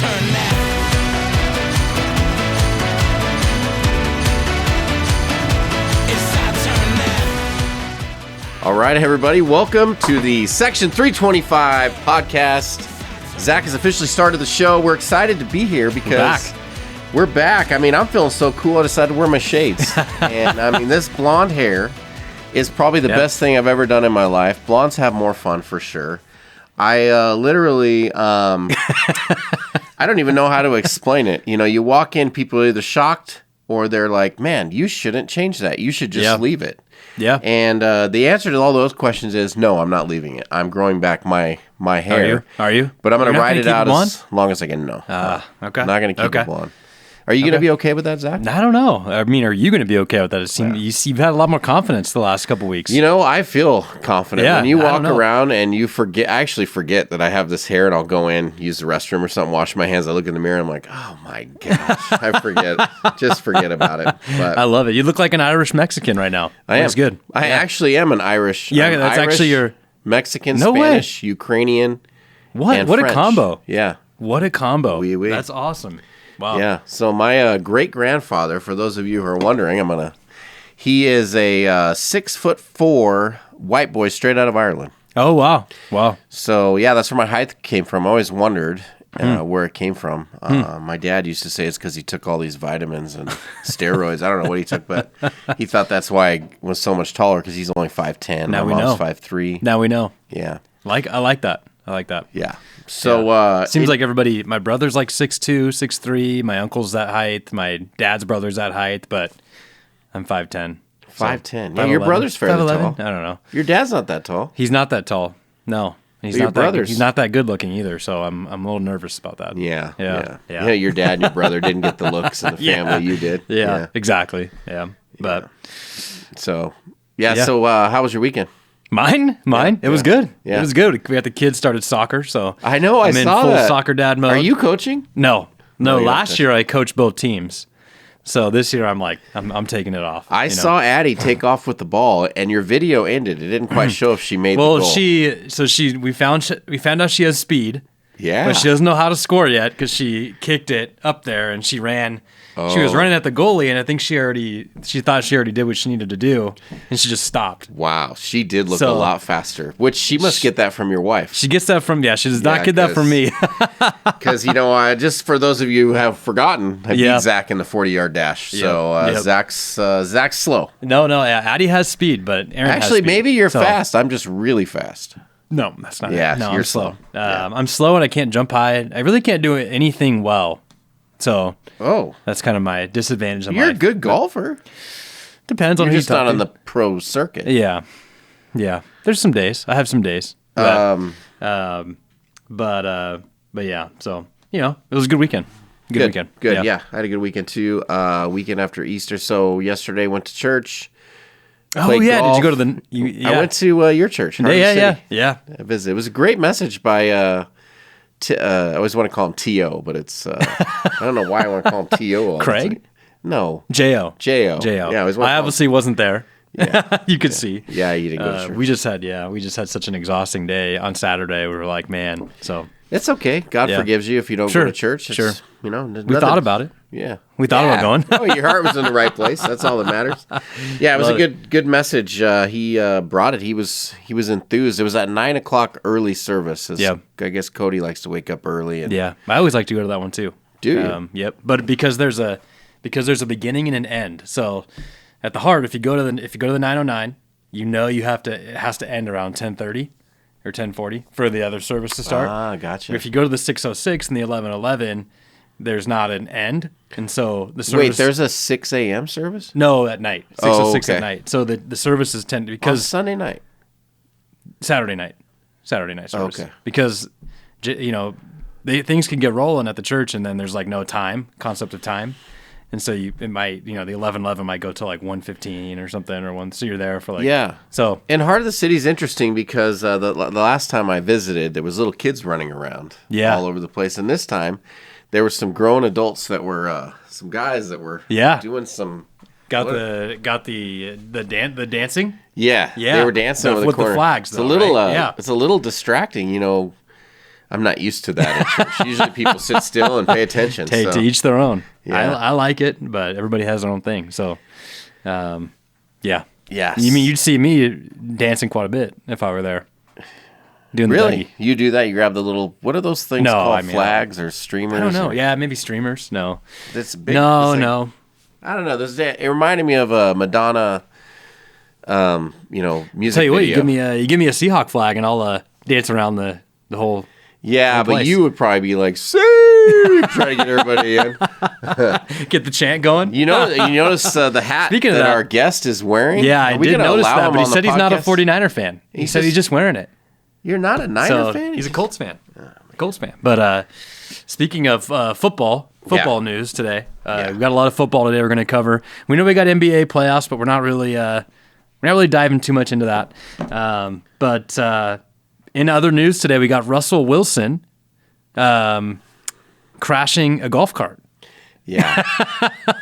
turn now. All right, everybody, welcome to the Section 325 podcast. Zach has officially started the show. We're excited to be here because we're back. I mean, I'm feeling so cool, I decided to wear my shades. And, I mean, this blonde hair is probably the best thing I've ever done in my life. Blondes have more fun, for sure. I literally, I don't even know how to explain it. You know, you walk in, people are either shocked or they're like, man, you shouldn't change that. You should just leave it. Yeah. And the answer to all those questions is no, I'm not leaving it. I'm growing back my hair. Are you? But I'm going to ride it out as long as I can. No. Okay. I'm not going to keep it blonde. Are you going to be okay with that, Zach? I don't know. I mean, are you going to be okay with that? It seems you've had a lot more confidence the last couple weeks. You know, I feel confident. Yeah, when you walk around and you forget, I actually forget that I have this hair and I'll go in, use the restroom or something, wash my hands. I look in the mirror and I'm like, oh my gosh, I forget. Just forget about it. But I love it. You look like an Irish Mexican right now. I am. That's good. I actually am an Irish. Yeah, that's Irish, actually your Mexican, No Spanish, Ukrainian. What? And What French. a combo. Yeah. What a combo. Oui, oui. That's awesome. Wow. Yeah. So my great-grandfather, for those of you who are wondering, he is a 6'4" white boy straight out of Ireland. Oh, wow. Wow. So, yeah, that's where my height came from. I always wondered where it came from. My dad used to say it's because he took all these vitamins and steroids. I don't know what he took, but he thought that's why I was so much taller because he's only 5'10". Now my we mom's know. 5'3". Now we know. Yeah. I like that. I like that. Yeah. So seems like everybody, my brother's like 6'2", 6'3", my uncle's that height, my dad's brother's that height, but I'm 5'10". 5'10". Yeah, your brother's fairly tall. I don't know. Your dad's not that tall. He's not that tall. No. He's Your not brothers. he's not that good looking either, so I'm a little nervous about that. Yeah. Yeah. Your dad and your brother didn't get the looks in the family you did. Yeah. Exactly. Yeah. But So, so how was your weekend? Mine? It was good. Yeah. It was good. We got the kids started soccer, so I know, I'm in saw full that. soccer dad mode. Are you coaching? No. you're Last not. year I coached both teams. So this year I'm taking it off. I saw Addie take off with the ball, and your video ended. It didn't quite show if she made the goal. We found out she has speed. Yeah. But she doesn't know how to score yet because she kicked it up there and she ran. She was running at the goalie, and I think she thought she already did what she needed to do, and she just stopped. Wow, she did look a lot faster, which she must get that from your wife. She gets that from, she does not get that from me. Because, just for those of you who have forgotten, I beat Zach in the 40-yard dash. So Zach's slow. No, Addie has speed, but Aaron has Actually, speed. maybe you're fast. I'm just really fast. No, that's not Yeah, it. No, you're I'm slow. Yeah. I'm slow and I can't jump high. I really can't do anything well. So that's kind of my disadvantage in life. You're a good golfer. Depends on who You're you just talk not to. on the pro circuit. Yeah. There's some days. I have some days. But yeah. So it was a good weekend. Good weekend. Good. Yeah, I had a good weekend too. Weekend after Easter. So yesterday went to church. Oh yeah. Golf. Did you go to the? I went to your church. Yeah. I visited. It was a great message by. I always want to call him T.O., but it's, I don't know why I want to call him T.O. Craig? No. J.O. Yeah, I obviously wasn't there. Yeah. You could see. Yeah, you didn't go to church. We just had such an exhausting day on Saturday. We were like, man, so. It's okay. God forgives you if you don't go to church. It's, We thought about it. Yeah. We thought about going. Oh, your heart was in the right place. That's all that matters. Yeah, it was a good message. He brought it. He was enthused. It was at 9 o'clock early service. I guess Cody likes to wake up early. And I always like to go to that one too. Do you? Yep. But because there's a beginning and an end. So at the heart, if you go to the 909, it has to end around 10:30 or 10:40 for the other service to start. Ah, gotcha. But if you go to the 606 and the 1111, there's not an end, and so the service. Wait, there's a 6 a.m. service? No, at night. 606 okay. at night. So the services tend to because Sunday night. Saturday night service. Okay. Because things can get rolling at the church, and then there's like no concept of time. And so it might, the 11:11 might go till like 1:15 or something, or so you're there for like So and Heart of the City is interesting because the last time I visited, there was little kids running around all over the place, and this time there were some grown adults that were some guys that were doing some got the dancing. Yeah, they were dancing over the with corner. the flags. It's a little distracting, I'm not used to that at church. Usually people sit still and pay attention. To each their own. Yeah. I like it, but everybody has their own thing. So, yeah. Yes. You mean you'd see me dancing quite a bit if I were there? Doing really? The Dougie. You do that? You grab the little, what are those things called? Flags or streamers? I don't know. Or? Yeah, maybe streamers. No. That's big. No. I don't know. It reminded me of a Madonna, music Tell you what, video. you give me a Seahawk flag and I'll dance around the whole. Yeah, whole but place. you would probably be like, "See," try to get everybody in. Get the chant going. You notice the hat Speaking of that, our guest is wearing? Yeah, I did notice that, but he said he's not a podcast? 49er fan. He said he's just wearing it. You're not a Niner fan? He's a Colts fan. Colts fan. But speaking of football news today, we've got a lot of football today we're going to cover. We know we got NBA playoffs, but we're not really diving too much into that. But in other news today, we got Russell Wilson crashing a golf cart. Yeah.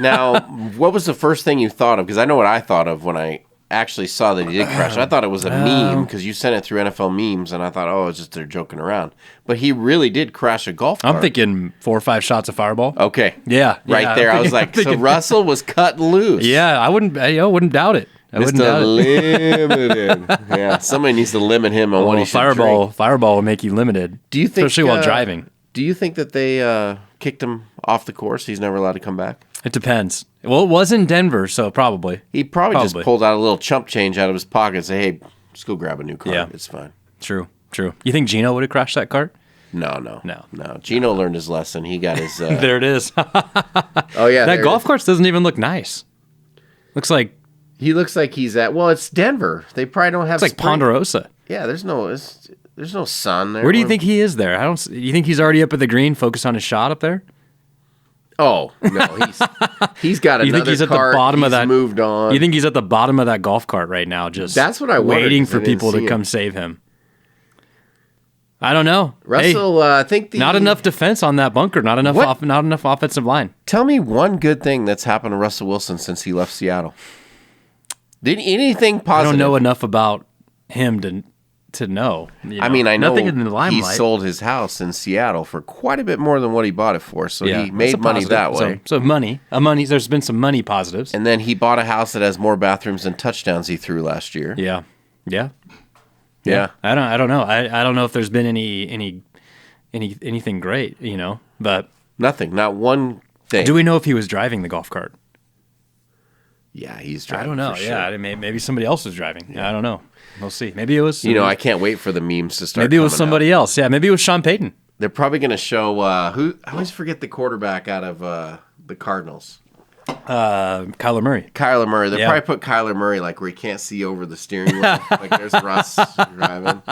Now, what was the first thing you thought of? Because I know what I thought of when I actually saw that he did crash. I thought it was a meme because you sent it through NFL memes, and I thought, oh, it's just they're joking around. But he really did crash a golf cart. I'm thinking 4 or 5 shots of Fireball. Okay. Yeah. Right there. I was like, so Russell was cutting loose. Yeah, I wouldn't doubt it. Limited. Yeah, somebody needs to limit him on what he should drink. Fireball will make you limited. Do you think, especially while driving? Do you think that they kicked him off the course? He's never allowed to come back? It depends. Well, it was in Denver, so probably. He probably just pulled out a little chump change out of his pocket and say, hey, just go grab a new cart. Yeah. It's fine. True. You think Gino would have crashed that cart? No. Gino learned his lesson. He got his... There it is. Oh, yeah. That golf course doesn't even look nice. Looks like... He looks like he's at... Well, it's Denver. They probably don't have... It's like Ponderosa. Yeah, there's no sun there. Where do you think he is there? You think he's already up at the green, focused on his shot up there? Oh, no. He's got another you think he's at cart. The bottom of that, moved on. You think he's at the bottom of that golf cart right now, just that's what I waiting for people to come save him? I don't know. Russell, I think not enough defense on that bunker. Not enough offensive line. Tell me one good thing that's happened to Russell Wilson since he left Seattle. Did anything positive? I don't know enough about him to know. I mean, I know nothing in the limelight. He sold his house in Seattle for quite a bit more than what he bought it for, so he made money that way. So money. There's been some money positives. And then he bought a house that has more bathrooms than touchdowns he threw last year. Yeah. I don't know. I don't know if there's been anything great, but nothing. Not one thing. Do we know if he was driving the golf cart? Yeah, he's driving. I don't know. For sure. Yeah, maybe somebody else was driving. Yeah. I don't know. We'll see. Maybe it was. I can't wait for the memes to start. Maybe it was somebody else. Yeah, maybe it was Sean Payton. They're probably going to show who. I always forget the quarterback out of the Cardinals. Kyler Murray. They'll probably put Kyler Murray like where he can't see over the steering wheel. Like there's Russ driving.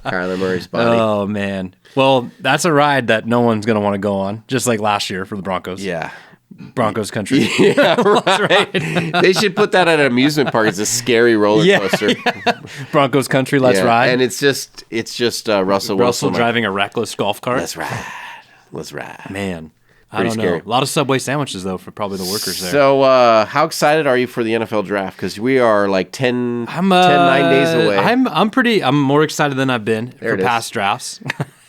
Kyler Murray's body. Oh man. Well, that's a ride that no one's going to want to go on. Just like last year for the Broncos. Yeah. Broncos country. Yeah, right. They should put that at an amusement park. It's a scary roller coaster. Yeah. Broncos country, let's ride. And it's just Russell Wilson driving a reckless golf cart. Let's ride. Man, I don't know. A lot of Subway sandwiches though for probably the workers there. So, how excited are you for the NFL draft? Because we are like 9 days away. I'm more excited than I've been for past drafts.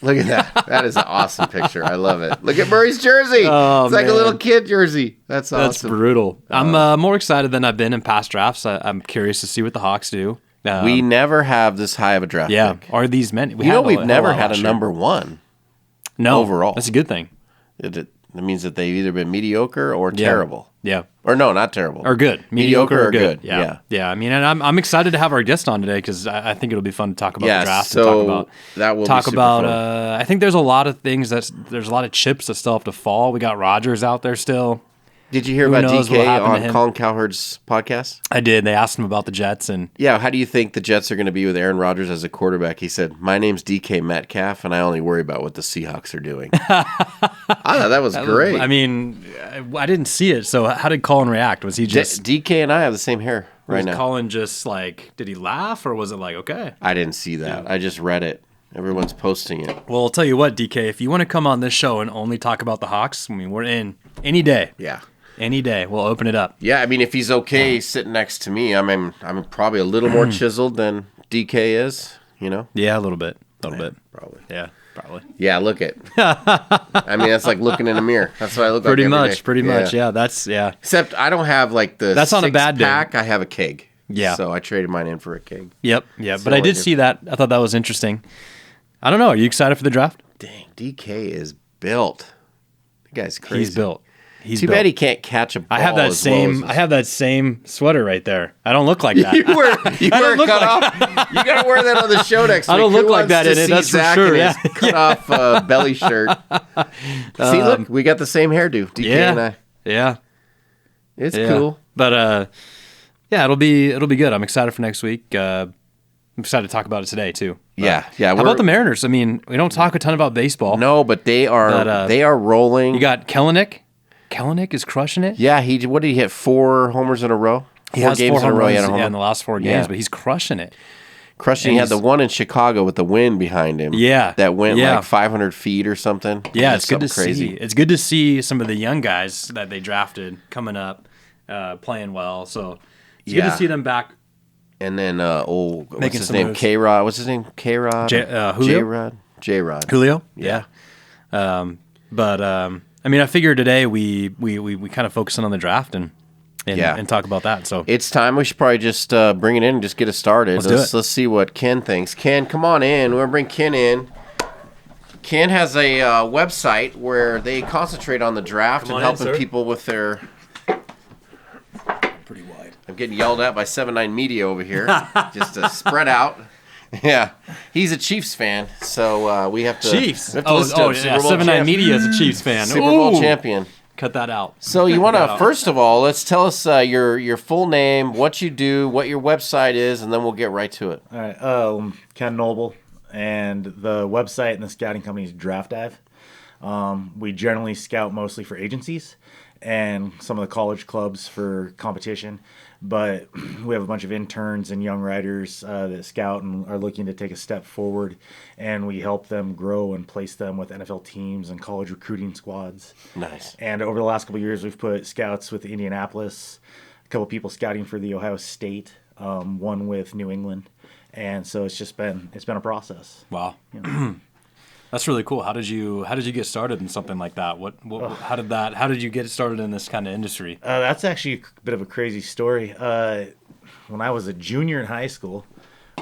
Look at that. That is an awesome picture. I love it. Look at Murray's jersey. Oh, it's like a little kid jersey. That's awesome. That's brutal. I'm more excited than I've been in past drafts. I'm curious to see what the Hawks do. We never have this high of a draft pick. Are these many? We've never had a number one. No. Overall. That's a good thing. It means that they've either been mediocre or terrible. Yeah. Or no, not terrible. Or good. Mediocre or good. Yeah. I mean, and I'm excited to have our guest on today because I think it'll be fun to talk about the draft and talk about fun. I think there's a lot of things there's a lot of chips that still have to fall. We got Rodgers out there still. Did you hear about DK on Colin Cowherd's podcast? I did. They asked him about the Jets and how do you think the Jets are going to be with Aaron Rodgers as a quarterback? He said, "My name's DK Metcalf, and I only worry about what the Seahawks are doing." I thought that was great. I mean, I didn't see it. So how did Colin react? Was he just DK and I have the same hair right now? Was Colin just like, did he laugh or was it like okay? I didn't see that. Yeah. I just read it. Everyone's posting it. Well, I'll tell you what, DK, if you want to come on this show and only talk about the Hawks, I mean, we're in any day. Yeah. Any day, we'll open it up. Yeah, I mean, if he's okay sitting next to me, I'm probably a little more chiseled than DK is, Yeah, a little bit. Probably. Yeah, probably. Yeah, look it. I mean, that's like looking in a mirror. That's what I look Pretty like every much, day. pretty much. Yeah, that's Except I don't have like the That's on a bad day. pack. I have a keg. Yeah. So I traded mine in for a keg. Yep. But I did see that. I thought that was interesting. I don't know. Are you excited for the draft? Dang, DK is built. The guy's crazy. He's built. Too bad he can't catch a ball. I have that same sweater right there. I don't look like that. You wear it cut off. You gotta wear that on the show next week. I don't look like that in it. That's for sure. Yeah. Cut off belly shirt. See, look, we got the same hairdo. DK and I. Yeah. It's cool. But yeah, it'll be good. I'm excited for next week. I'm excited to talk about it today too. Yeah. How about the Mariners? I mean, we don't talk a ton about baseball. No, but they are rolling. You got Kellenick. Kellenick is crushing it. Yeah, what did he hit? 4 homers in a row? He has 4 home runs in the last 4 games, but he's crushing it. He had the one in Chicago with the wind behind him. Yeah. That went like 500 feet or something. Yeah, it's good to see. It's good to see some of the young guys that they drafted coming up, playing well. So it's good to see them back. And then, what's his name? K-Rod. What's his name? K-Rod? Julio? J-Rod. Julio? Yeah. I mean, I figured today we kind of focus on the draft and talk about that. So it's time. We should probably just bring it in and just get it started. Let's see what Ken thinks. Ken, come on in. We're going to bring Ken in. Ken has a website where they concentrate on the draft and helping people with their... Pretty wide. I'm getting yelled at by 7-9 Media over here. Just to spread out. Yeah, he's a Chiefs fan, so we have to. Chiefs. We have to listen to him. 7-9 Media is a Chiefs fan. Super Bowl champion. Cut that out. So you want to first of all, let's tell us your full name, what you do, what your website is, and then we'll get right to it. All right, Ken Noble, and the website and the scouting company is Draft Dive. We generally scout mostly for agencies and some of the college clubs for competition. But we have a bunch of interns and young writers that scout and are looking to take a step forward, and we help them grow and place them with NFL teams and college recruiting squads. Nice. And over the last couple of years, we've put scouts with Indianapolis, a couple people scouting for the Ohio State, one with New England, and so it's been a process. Wow. That's really cool. How did you get started in something like that? How did you get started in this kind of industry? That's actually a bit of a crazy story. When I was a junior in high school,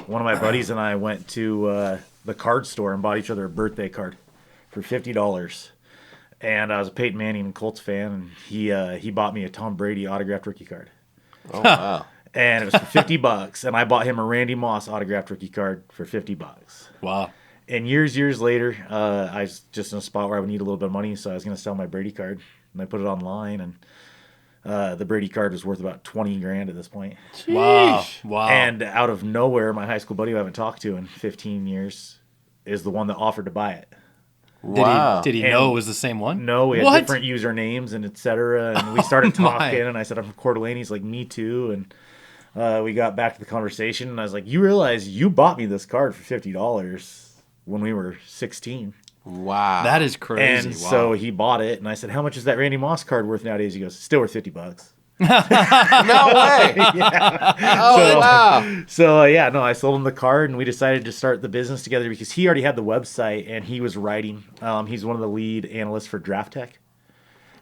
one of my buddies and I went to the card store and bought each other a birthday card for $50. And I was a Peyton Manning and Colts fan, and he bought me a Tom Brady autographed rookie card. Oh wow! And it was for $50, and I bought him a Randy Moss autographed rookie card for $50. Wow. And years later, I was just in a spot where I would need a little bit of money, so I was going to sell my Brady card. And I put it online, and the Brady card was worth about $20,000 at this point. Wow. And out of nowhere, my high school buddy who I haven't talked to in 15 years is the one that offered to buy it. Wow. Did he know it was the same one? No, we had different usernames and et cetera. And we started talking, and I said, I'm from Coeur d'Alene. He's like, me too. And we got back to the conversation, and I was like, you realize you bought me this card for $50 when we were 16. Wow. That is crazy. And so he bought it, and I said, how much is that Randy Moss card worth nowadays? He goes, it's still worth $50. No way. Yeah. Oh, wow. So, I sold him the card, and we decided to start the business together because he already had the website, and he was writing. He's one of the lead analysts for Draft Tech.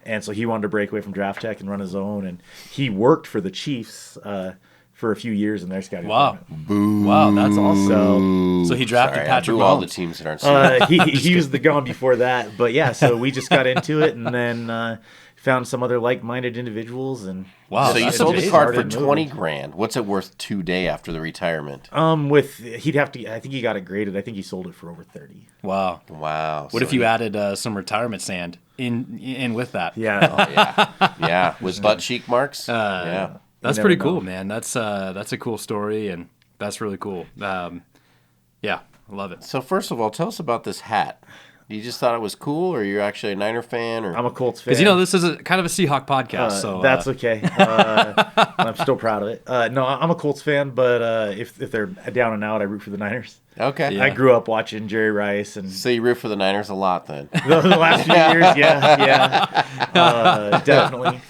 And so he wanted to break away from Draft Tech and run his own, and he worked for the Chiefs for a few years in their scouting department. Boo. Wow, that's awesome. So he drafted Patrick Mahomes. All the teams that aren't he was the gone before that. But yeah, so we just got into it and then found some other like-minded individuals. And wow, so you sold the card for $20,000. What's it worth today after the retirement? He'd have to. I think he got it graded. I think he sold it for over $30,000. Wow. What if you added some retirement sand in with that? Yeah. Yeah, with butt cheek marks. Yeah. That's pretty cool, man. That's a cool story, and that's really cool. Yeah, I love it. So first of all, tell us about this hat. You just thought it was cool, or you're actually a Niner fan? Or I'm a Colts fan. Because this is kind of a Seahawk podcast, so that's okay. I'm still proud of it. No, I'm a Colts fan, but if they're down and out, I root for the Niners. Okay. Yeah. I grew up watching Jerry Rice, and so you root for the Niners a lot, then. the last few years, yeah, definitely.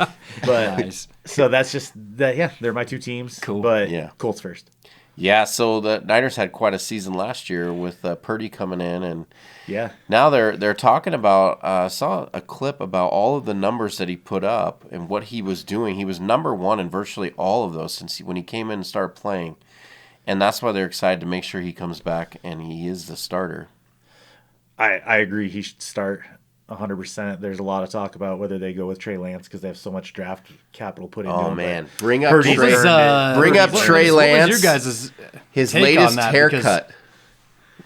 But nice. So that's just that. Yeah, they're my two teams. Cool. But Colts first. Yeah, so the Niners had quite a season last year with Purdy coming in, and Yeah. now they're talking about. I saw a clip about all of the numbers that he put up and what he was doing. He was number one in virtually all of those when he came in and started playing, and that's why they're excited to make sure he comes back and he is the starter. I agree. He should start 100%. There's a lot of talk about whether they go with Trey Lance because they have so much draft capital put into him. Oh but man, bring up Purdy's Trey. earned it. Bring up Trey Lance. What was your guys' His take latest on that? haircut.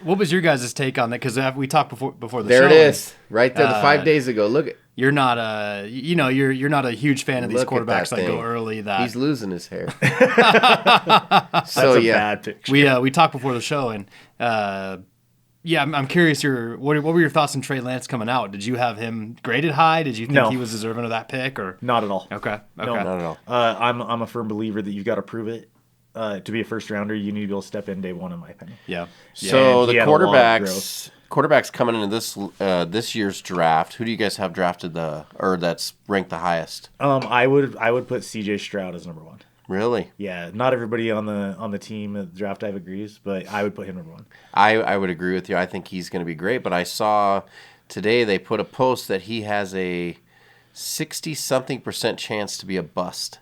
What was your guys' take on that? Because we talked before the There show. it is, right there. The 5 days ago. Look at. You're not you're not a huge fan of these Look at quarterbacks that thing. go early. That He's losing his hair. That's a bad picture. we talked before the show, and I'm curious. What were your thoughts on Trey Lance coming out? Did you have him graded high? Did you think No. he was deserving of that pick? Or Not at all. okay, No, Not at all. I'm a firm believer that you've got to prove it. To be a first rounder, you need to be able to step in day one, in my opinion. yeah. So and the he had a lot of quarterbacks coming into this year's draft. Who do you guys have drafted that's ranked the highest? I would put CJ Stroud as number one. Really? Yeah, not everybody on the team at Draft Dive agrees, but I would put him number one. I would agree with you. I think he's going to be great. But I saw today they put a post that he has a 60-something% chance to be a bust.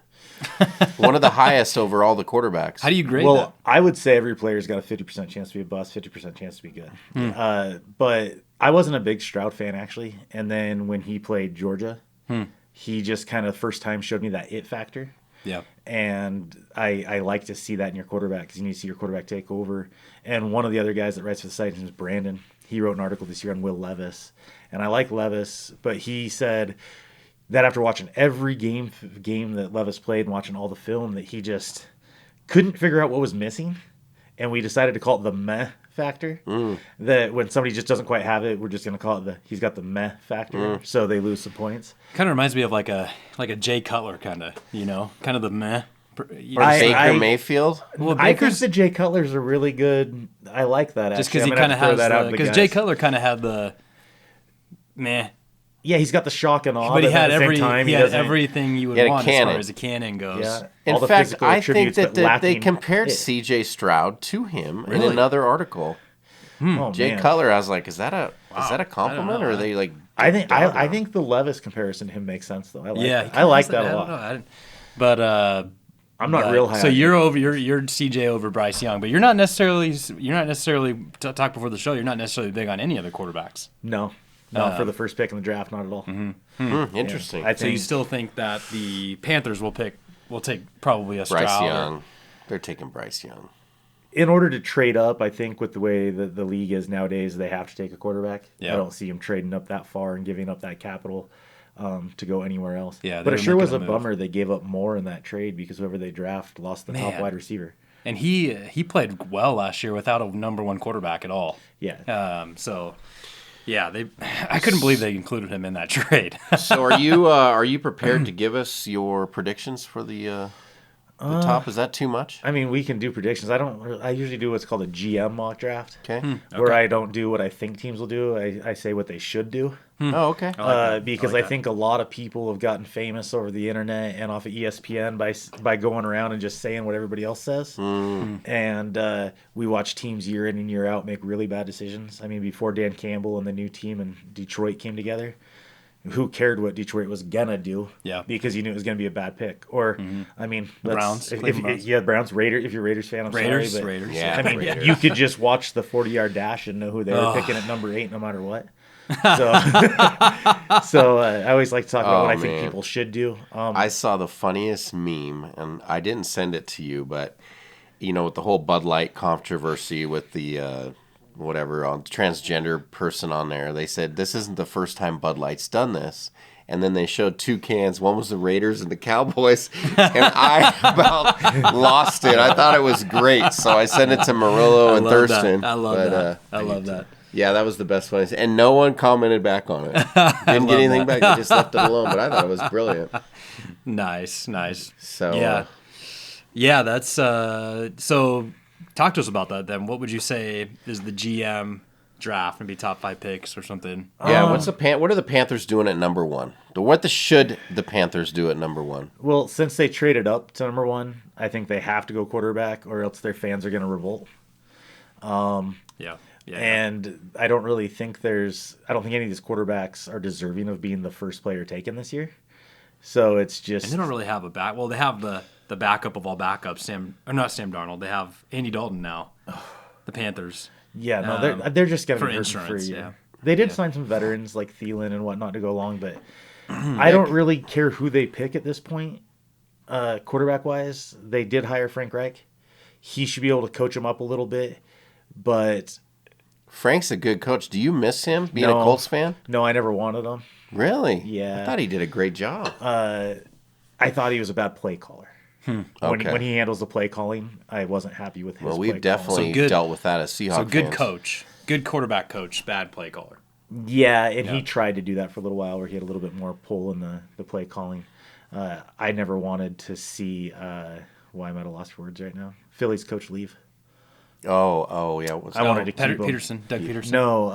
One of the highest over all the quarterbacks. How do you grade Well, that? I would say every player's got a 50% chance to be a bust, 50% chance to be good. But I wasn't a big Stroud fan, actually. And then when he played Georgia, he just kind of first time showed me that it factor. Yeah. And I like to see that in your quarterback because you need to see your quarterback take over. And one of the other guys that writes for the site, his name is Brandon. He wrote an article this year on Will Levis. And I like Levis, but he said that after watching every game that Levis played and watching all the film, that he just couldn't figure out what was missing. And we decided to call it the meh factor. That when somebody just doesn't quite have it, we're just going to call it he's got the meh factor, so they lose some points. Kind of reminds me of like a Jay Cutler kind of, kind of the meh. Or Baker Mayfield. Well, I think Baker's the Jay Cutler's are really good. I like that. just actually. because he kind of has because Jay guys. Cutler kind of had the meh. Yeah, he's got the shock and awe, But he had at the same time, he had doesn't- everything you would He had a want as cannon. far as a cannon goes. Yeah. all In the fact, physical I think attributes, that but they lacking compared it. C.J. Stroud to him in Really? another article. Oh, Jay man. Cutler, I was like, is that a compliment, or are they like? I think dogging I him? think the Levis comparison to him makes sense though. I like Yeah, that. I like that a I lot. don't know. But I'm not real high. So on you're him. over you're CJ over Bryce Young, but you're not necessarily talk before the show. You're not necessarily big on any other quarterbacks. No, for the first pick in the draft, not at all. Interesting. I So you think still think that the Panthers will take probably a Stroud. Bryce or- Young. They're taking Bryce Young. in order to trade up, I think with the way that the league is nowadays, they have to take a quarterback. Yeah. I don't see him trading up that far and giving up that capital to go anywhere else. Yeah, but they it were sure was making a a move. bummer they gave up more in that trade because whoever they draft lost the top Man. wide receiver. And he played well last year without a number one quarterback at all. Yeah. I couldn't believe they included him in that trade. So are you prepared to give us your predictions for the top? Is that too much? I mean, we can do predictions. I usually do what's called a GM mock draft. Okay. Where I don't do what I think teams will do. I say what they should do. Oh, okay. Because I think a lot of people have gotten famous over the internet and off of ESPN by going around and just saying what everybody else says. And we watch teams year in and year out make really bad decisions. I mean, before Dan Campbell and the new team in Detroit came together, who cared what Detroit was gonna do? Yeah. Because you knew it was gonna be a bad pick. Or I mean, Browns, If Cleveland Browns. yeah, Browns, Raiders. If you're a Raiders fan, I'm Raiders. sorry, but Yeah. I mean, Raiders. you could just watch the 40-yard dash and know who they were picking at number 8, no matter what. So, I always like to talk about what I think man. people should do. I saw the funniest meme, and I didn't send it to you, but with the whole Bud Light controversy with the whatever transgender person on there, they said this isn't the first time Bud Light's done this. And then they showed two cans. One was the Raiders and the Cowboys. And I about lost it. I thought it was great. So I sent it to Murillo and Thurston. I love that. I love that. Yeah, that was the best one. And no one commented back on it. Didn't get anything back. They just left it alone. But I thought it was brilliant. Nice. So Yeah, that's so talk to us about that then. What would you say is the GM draft, maybe top 5 picks or something. Yeah, what are the Panthers doing at number 1? Should the Panthers do at number 1? Well, since they traded up to number 1, I think they have to go quarterback, or else their fans are going to revolt. Yeah. And I don't really think I don't think any of these quarterbacks are deserving of being the first player taken this year. So it's just. And they don't really have a back. Well, they have the backup of all backups, not Sam Darnold. They have Andy Dalton now. The Panthers. Yeah, no, they're just going to for be hurt insurance. for a year. Yeah. They did sign some veterans like Thielen and whatnot to go along, but I don't really care who they pick at this point, quarterback wise. They did hire Frank Reich. He should be able to coach them up a little bit, but Frank's a good coach. Do you miss him being a Colts fan? No, I never wanted him. Really? Yeah. I thought he did a great job. I thought he was a bad play caller. Okay. When he handles the play calling, I wasn't happy with his Well, play we've definitely So good- dealt with that as Seahawks So good fans. coach, good quarterback coach, bad play caller. calling. Yeah, and he tried to do that for a little while where he had a little bit more pull in the play calling. I never wanted to see, why am I at a loss for words right now? Philly's coach leave. Oh, yeah. I wanted to keep him. Doug Peterson. No,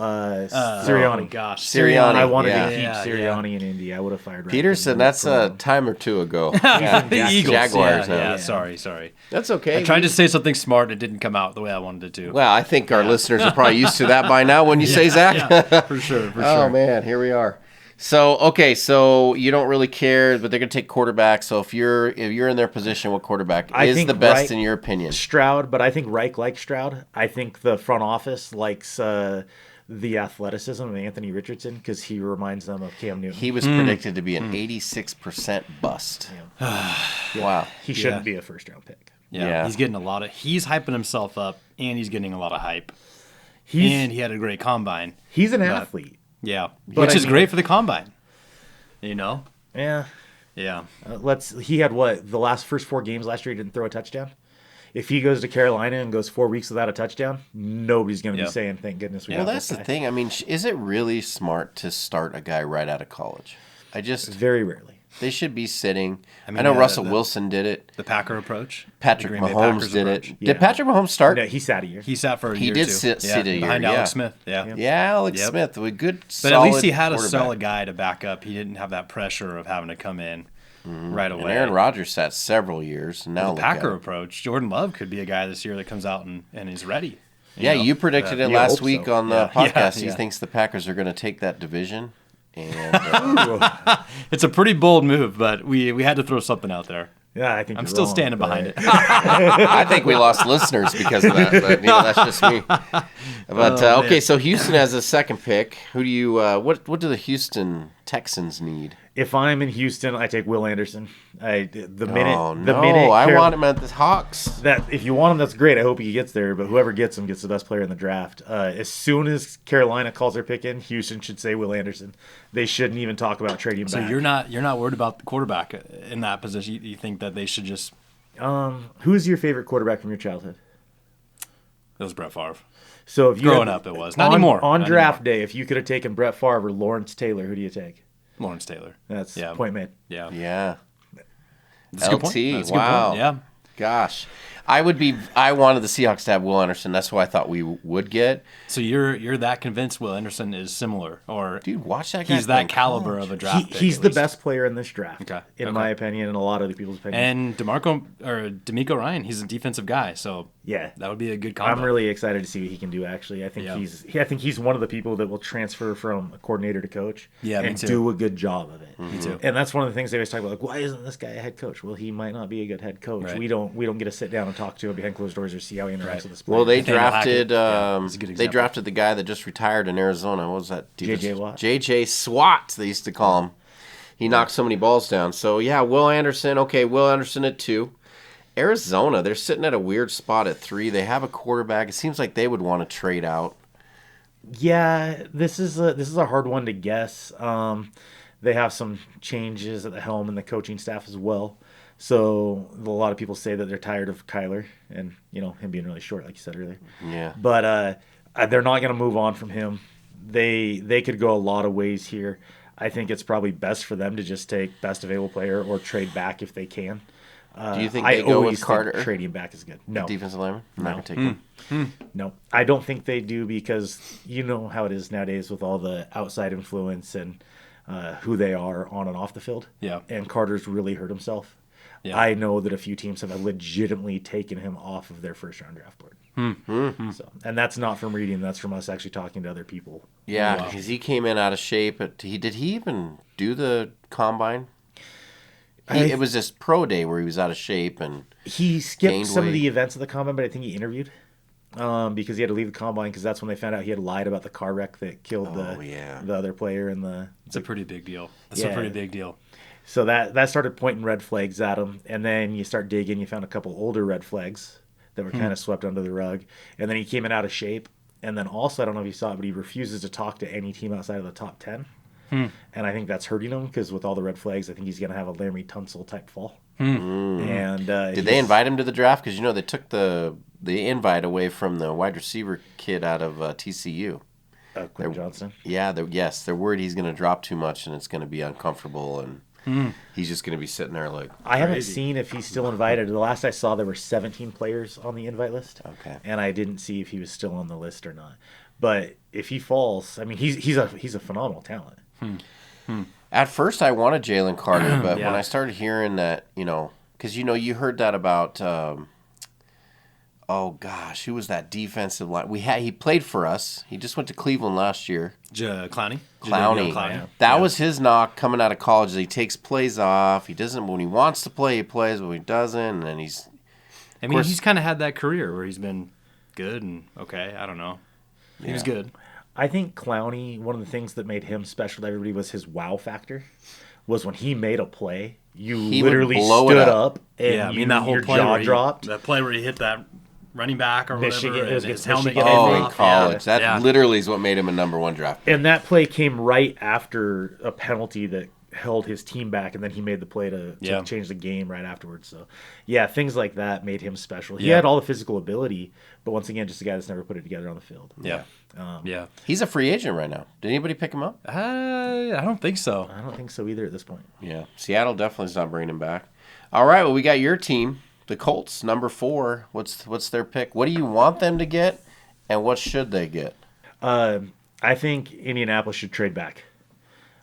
Sirianni. Oh, gosh. Sirianni. I wanted yeah. to keep Yeah, Sirianni in Indy. I would have fired Reich Peterson, and that's for a him. time or two ago. Yeah, The Eagles. Jaguars now. Yeah. Sorry. That's okay. I tried to say something smart. It didn't come out the way I wanted it to. Well, I think our listeners are probably used to that by now when you say Zach. Yeah, for sure. Oh, man, here we are. So you don't really care, but they're going to take quarterback. So if you're in their position, what quarterback is think the best Reich- in your opinion? Stroud, but I think Reich likes Stroud. I think the front office likes the athleticism of Anthony Richardson because he reminds them of Cam Newton. He was predicted to be an 86% bust. Wow. He shouldn't be a first-round pick. Yeah. He's getting he's hyping himself up, and he's getting a lot of hype. He's And he had a great combine. an athlete. Yeah, But which I is mean- great for the combine. You know? Yeah. Yeah. He had the first 4 games last year he didn't throw a touchdown. If he goes to Carolina and goes 4 weeks without a touchdown, nobody's going to be saying, "Thank goodness we." Well, got that's this the guy." thing. I mean, is it really smart to start a guy right out of college? Very rarely. They should be sitting. I, mean, know Russell Wilson did it. The Packer approach. Patrick The Green Bay Mahomes Packers did approach. it. Yeah. Did Patrick Mahomes start? No, he sat a year. He sat for a He year did too. sit a year, behind yeah. Alex Smith. Yeah. Yeah, Alex Yep. Smith, a good, But solid at least he had a quarterback. solid guy to back up. He didn't have that pressure of having to come in right away. And Aaron Rodgers sat several years. And now The look Packer at it. approach. Jordan Love could be a guy this year that comes out and is ready. Yeah, know? you predicted it you last hope week so. on the Yeah. podcast. Yeah. He thinks the Packers are going to take that division. And It's a pretty bold move, but we had to throw something out there. Yeah, I think I'm you're still wrong, standing but- behind it. I think we lost listeners because of that. But that's just me. But okay, so Houston has a second pick. Who do you? What do the Houston Texans need? If I'm in Houston, I take Will Anderson. The minute Oh the no, minute I Carol- want him at the Hawks. that if you want him, that's great. I hope he gets there. But whoever gets him gets the best player in the draft. As soon as Carolina calls their pick in, Houston should say Will Anderson. They shouldn't even talk about trading So back. you're not worried about the quarterback in that position. You think that they should just Who's your favorite quarterback from your childhood? it was Brett Favre. So if you Growing had- up, it was. Not anymore. On Not draft anymore. day, if you could have taken Brett Favre or Lawrence Taylor, who do you take? Lawrence Taylor. That's Yeah. point made. Yeah. Yeah, That's a good point. LT. That's a good Wow. point. Yeah. Gosh, I wanted the Seahawks to have Will Anderson. That's who I thought we would get. So you're that convinced Will Anderson is similar, or Dude, watch that guy. he's play in that caliber college. of a draft pick? He's at the least. best player in this draft, Okay. in my opinion, and a lot of other people's opinions. And D'Amico Ryan, he's a defensive guy, so yeah, that would be a good combo. I'm really excited to see what he can do. Actually, I think Yeah. he's one of the people that will transfer from a coordinator to coach. Yeah, me and too. do a good job of it. Me too. And that's one of the things they always talk about. Like, why isn't this guy a head coach? Well, he might not be a good head coach. Right. We don't get to sit down and talk to him behind closed doors or see how he interacts with the players. Well, they Nathaniel drafted. Hackett. Yeah, that's a good They example. drafted the guy that just retired in Arizona. What was that? J.J. Watt. J.J. Swat. They used to call him. He knocked so many balls down. So yeah, Will Anderson. Okay, Will Anderson at 2. Arizona. They're sitting at a weird spot at 3. They have a quarterback. It seems like they would want to trade out. Yeah, this is a hard one to guess. They have some changes at the helm and the coaching staff as well. So a lot of people say that they're tired of Kyler and him being really short, like you said earlier. Yeah. But they're not going to move on from him. They could go a lot of ways here. I think it's probably best for them to just take best available player or trade back if they can. Do you think I they go always with Carter? think trading back is good. No. Defensive lineman? I'm not going to take him. No. I don't think they do because you know how it is nowadays with all the outside influence and who they are on and off the field. Yeah. And Carter's really hurt himself. Yeah. I know that a few teams have legitimately taken him off of their first-round draft board. So, and that's not from reading. That's from us actually talking to other people. Yeah, because he came in out of shape. Did he even do the combine? It was this pro day where he was out of shape and he skipped some weight. of the events of the combine, but I think he interviewed because he had to leave the combine because that's when they found out he had lied about the car wreck that killed the other player in the. It's a pretty big deal. That's a pretty big deal. So that started pointing red flags at him, and then you start digging. You found a couple older red flags that were kind of swept under the rug, and then he came in out of shape. And then also, I don't know if you saw it, but he refuses to talk to any team outside of the top 10. And I think that's hurting him because with all the red flags, I think he's going to have a Larry Tunsil type fall. And did they invite him to the draft? Because they took the invite away from the wide receiver kid out of TCU. Quinn Johnson. Yeah, they're worried he's going to drop too much and it's going to be uncomfortable and he's just going to be sitting there like. I haven't seen if he's still invited. The last I saw, there were 17 players on the invite list. Okay. And I didn't see if he was still on the list or not. But if he falls, I mean, he's a phenomenal talent. At first, I wanted Jalen Carter, but when I started hearing that, because you heard that about, who was that defensive line? He played for us. He just went to Cleveland last year. Clowney. Clowney. That was his knock coming out of college. He takes plays off. He doesn't when he wants to play. He plays when he doesn't, and he's. He's kind of had that career where he's been good and okay. I don't know. He was good. I think Clowney, one of the things that made him special to everybody was his wow factor. Was when he made a play, he literally stood up and that whole your play jaw dropped. That play where he hit that running back or Michigan, whatever, it was and his against helmet Michigan. came Oh, in off. college. Yeah. That literally is what made him a number one draft pick. And that play came right after a penalty that held his team back, and then he made the play to change the game right afterwards. So, things like that made him special. He had all the physical ability, but once again, just a guy that's never put it together on the field. Yeah. He's a free agent right now. Did anybody pick him up? I don't think so. I don't think so either at this point. Yeah. Seattle definitely is not bringing him back. All right. Well, we got your team, the Colts, number 4. What's their pick? What do you want them to get, and what should they get? I think Indianapolis should trade back.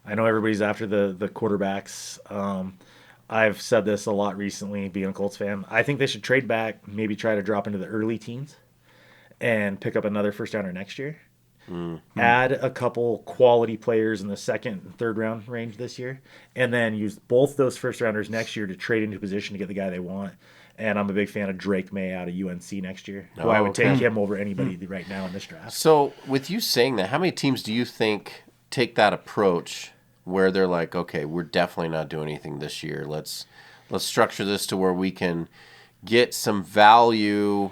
I know everybody's after the quarterbacks. I've said this a lot recently, being a Colts fan. I think they should trade back, maybe try to drop into the early teens and pick up another first rounder next year. Add a couple quality players in the second and third round range this year, and then use both those first rounders next year to trade into position to get the guy they want. And I'm a big fan of Drake May out of UNC next year. Who I would take him over anybody right now in this draft. So, with you saying that, how many teams do you think take that approach where they're like, okay, we're definitely not doing anything this year. Let's structure this to where we can get some value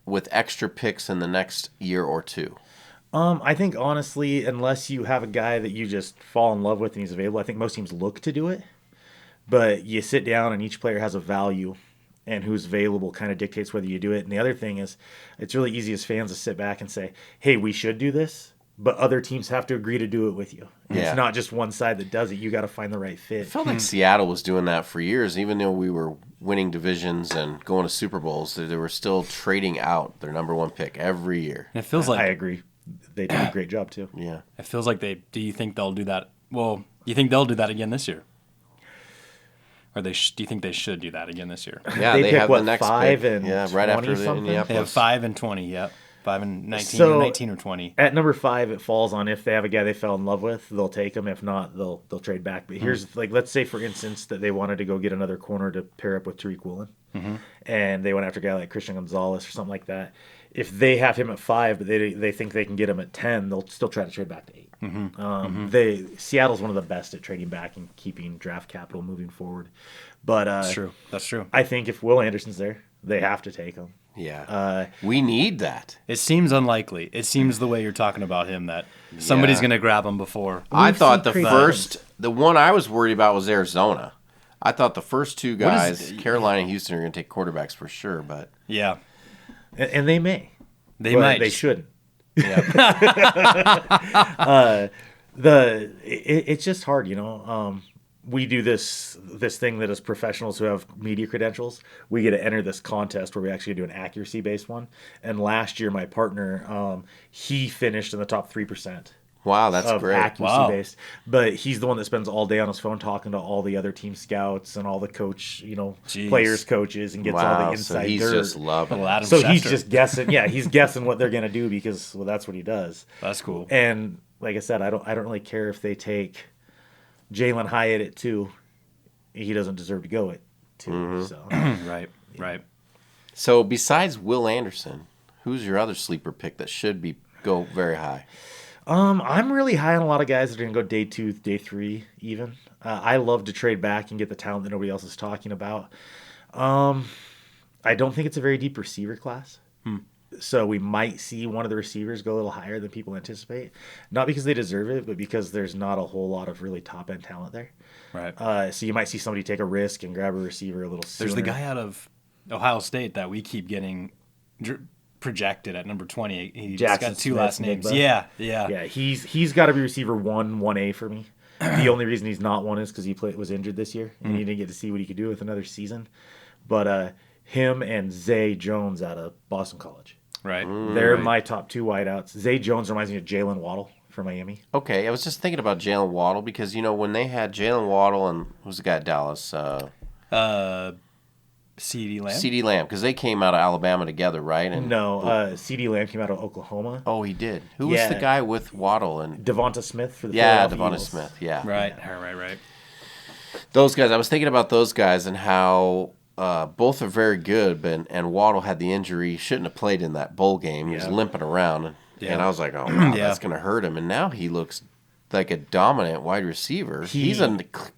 with extra picks in the next year or two? I think honestly, unless you have a guy that you just fall in love with and he's available, I think most teams look to do it. But you sit down and each player has a value, and who's available kind of dictates whether you do it. And the other thing is, it's really easy as fans to sit back and say, hey, we should do this. But other teams have to agree to do it with you. It's not just one side that does it. You got to find the right fit. I felt like Seattle was doing that for years. Even though we were winning divisions and going to Super Bowls, they were still trading out their number one pick every year. It feels like I agree. They did a great job, too. Yeah. It feels like do you think they'll do that? Well, you think they'll do that again this year? Or do you think they should do that again this year? Yeah, they pick, have the next 5 pick. and right after the something? Indianapolis. They have 5 and 20, yep. 5 and 19, So, or 19 or 20. At number 5, it falls on if they have a guy they fell in love with, they'll take him. If not, they'll trade back. But here's let's say for instance that they wanted to go get another corner to pair up with Tariq Woolen, and they went after a guy like Christian Gonzalez or something like that. If they have him at 5, but they think they can get him at 10, they'll still try to trade back to 8. Seattle's one of the best at trading back and keeping draft capital moving forward. But That's true. I think if Will Anderson's there, they have to take him. Yeah. We need that. It seems unlikely. It seems the way you're talking about him that somebody's going to grab him before. I thought the one I was worried about was Arizona. I thought the first two guys, Carolina and Houston, are going to take quarterbacks for sure. But yeah. And they may. They might. They shouldn't. Yeah. It's just hard, we do this thing that as professionals who have media credentials, we get to enter this contest where we actually do an accuracy based one. And last year, my partner, he finished in the top 3%. Wow, that's of great. accuracy based. But he's the one that spends all day on his phone talking to all the other team scouts and all the coach, players, coaches, and gets all the inside so he's dirt. just loving it. Adam So Schefter. he's just guessing. Yeah, he's guessing what they're gonna do because that's what he does. That's cool. And like I said, I don't really care if they take Jalen Hyatt at 2. He doesn't deserve to go at 2. So Right. So besides Will Anderson, who's your other sleeper pick that should go very high? I'm really high on a lot of guys that are going to go day 2, day 3 even. I love to trade back and get the talent that nobody else is talking about. I don't think it's a very deep receiver class. So we might see one of the receivers go a little higher than people anticipate. Not because they deserve it, but because there's not a whole lot of really top-end talent there. Right. So you might see somebody take a risk and grab a receiver a little sooner. There's the guy out of Ohio State that we keep getting projected at number 20. He's Jackson got 2 Smith, last names. Nigba. Yeah. He's got to be receiver 1A for me. The only reason he's not 1 is because he was injured this year, and he didn't get to see what he could do with another season. But him and Zay Jones out of Boston College. Right. They're my top 2 wideouts. Zay Jones reminds me of Jalen Waddle from Miami. Okay, I was just thinking about Jalen Waddle because, when they had Jalen Waddle and who's the guy at Dallas? CeeDee Lamb? CeeDee Lamb, because they came out of Alabama together, right? And No, CeeDee Lamb came out of Oklahoma. Oh, he did. Who was the guy with Waddle? And Devonta Smith for the Devonta Philadelphia Eagles. Smith, yeah. Right. Those guys, I was thinking about those guys and how both are very good, and Waddle had the injury, shouldn't have played in that bowl game. He was limping around, and I was like, oh, wow, that's going to hurt him. And now he looks like a dominant wide receiver. He's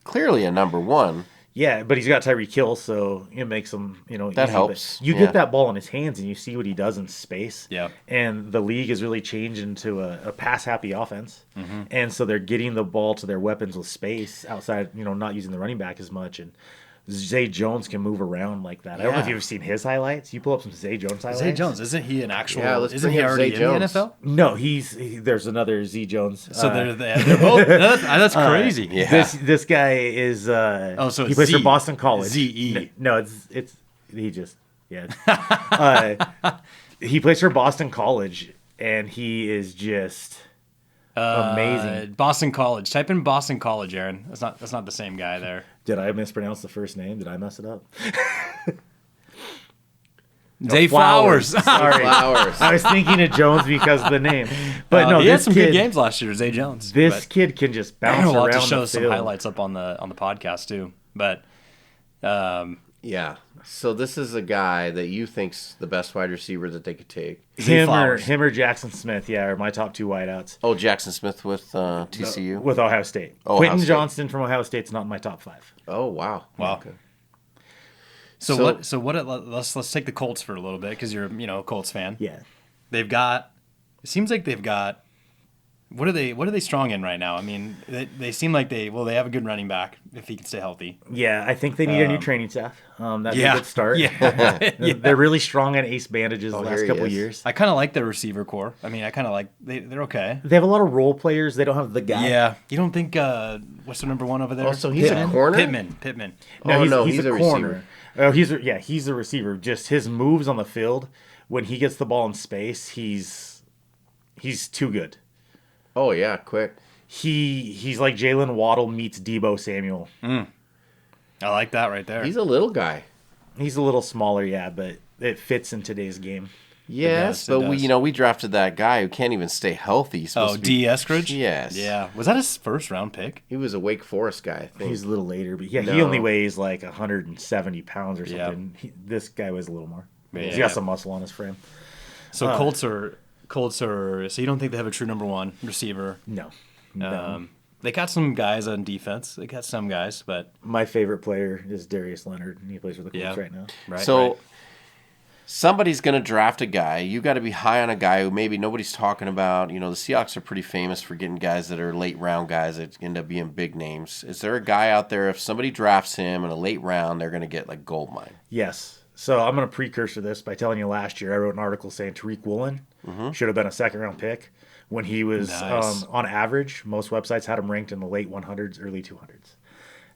clearly a number 1. Yeah, but he's got Tyreek Hill, so it makes him, that easy. helps. But you get that ball in his hands, and you see what he does in space. Yeah. And the league has really changed into a pass-happy offense. And so they're getting the ball to their weapons with space outside, not using the running back as much. And Zay Jones can move around like that. I don't know if you've seen his highlights. You pull up some Zay Jones highlights. Zay Jones, isn't he an actual? Yeah, let's isn't bring he up already Zay in Jones. the NFL? No, there's another Z Jones. So they're both. That's crazy. This guy is. So he plays Z, for Boston College. ZE. No, it's he just he plays for Boston College, and he is just amazing. Boston College. Type in Boston College, Aaron. That's not the same guy there. Did I mispronounce the first name? Did I mess it up? Zay Flowers. Sorry. Flowers. I was thinking of Jones because of the name. But no, he had this some kid, good games last year, Zay Jones. This kid can just bounce we'll around have to show the some field. highlights up on the podcast too. But Yeah. So this is a guy that you think's the best wide receiver that they could take. Zay Flowers. him or Jackson Smith, are my top 2 wideouts. Oh, Jackson Smith with TCU? With Ohio State. Ohio Quentin State. Johnston from Ohio State's not in my top 5. Oh, wow. Okay. So what? Let's take the Colts for a little bit because you're a Colts fan. Yeah. They've got. It seems like they've got. What are they strong in right now? I mean, they seem like they have a good running back if he can stay healthy. Yeah, I think they need a new training staff. That'd be a good start. Yeah. They're really strong on ace bandages the last couple of years. I kind of like their receiver core. I mean, I kind of like they're okay. They have a lot of role players. They don't have the guy. Yeah. You don't think what's the number 1 over there? Oh, so he's a corner? Pittman. No, he's a corner. Oh, he's a receiver. Just his moves on the field when he gets the ball in space, he's too good. Oh, yeah, quick. He's like Jalen Waddle meets Debo Samuel. I like that right there. He's a little guy. He's a little smaller, but it fits in today's game. Yes, it but does. we drafted that guy who can't even stay healthy. He's supposed to be, D. Eskridge? Yes. Yeah. Was that his first round pick? He was a Wake Forest guy, I think. He's a little later, but he No. only weighs like 170 pounds or Yeah. something. This guy weighs a little more. He's Yeah. got some muscle on his frame. So Colts are. So you don't think they have a true number 1 receiver? No. They got some guys on defense. They got some guys, but My favorite player is Darius Leonard, and he plays for the Colts right now. right. Somebody's going to draft a guy. You got to be high on a guy who maybe nobody's talking about. The Seahawks are pretty famous for getting guys that are late round guys that end up being big names. Is there a guy out there, if somebody drafts him in a late round, they're going to get like gold mine? Yes. So I'm going to precursor this by telling you last year I wrote an article saying Tariq Woolen should have been a 2nd-round pick when he was Nice. on average. Most websites had him ranked in the late 100s, early 200s.